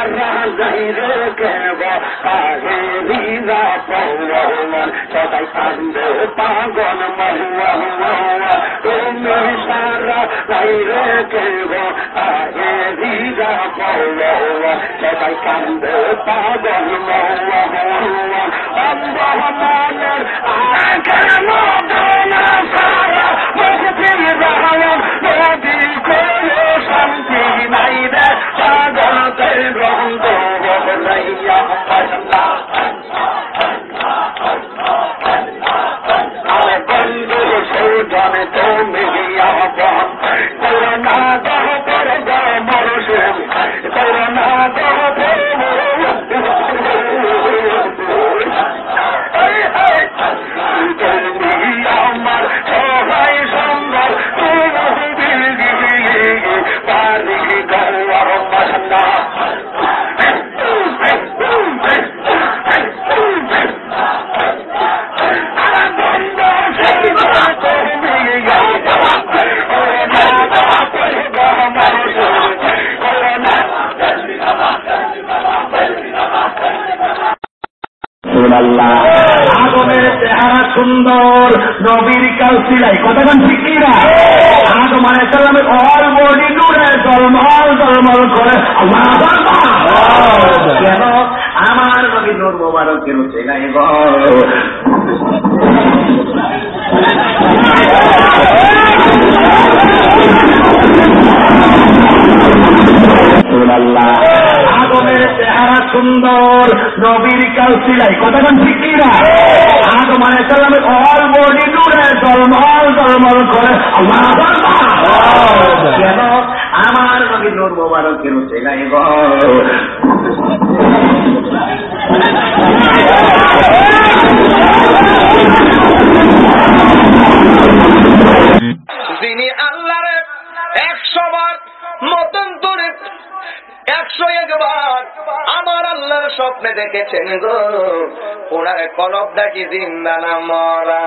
সারা নাই রে কেব আহে রিজা পৌরমান সবাই কান্দে পাগল মহুয়া তুমি সারা নাই রে কেব আহে রিজা পৌরমান সবাই কান্দে পাগল মহুয়া অন্ধমানের আখের মদনা সারা মুক্তির রাহায়ণ নদী করে শান্তি নাই রে পাগলতে রঙ্গ বলাইয়া আরে বন্ধু সুজন তুমি আহ্বান করোনা দহ করে মরসে করোনা দহ আমার সবাই সুন্দর পারি গৌর মশলা আগমের চেহারা সুন্দর নবীর কাল সিলাই কতক্ষণ ঠিক না আগম আলাইহিস সালামের অল বডি নূরে জলমল জলমল করে কেন আমার নবী নূর মোবারকের চেহারা গো আগমের চেহারা সুন্দর নবীর কাল সিলাই কতক্ষণ ঠিক না আগম আলাইহিস সালামের অল বডি নূরে জলমল জলমল করে কেন আমার নবী নূর মোবারকের চেহারা গো যিনি আল্লাহর 100 বার মতান্তরে 101 বার আমার আল্লাহর স্বপ্নে দেখেছেন গো ওনার কলবটা কি জিন্দা না মরা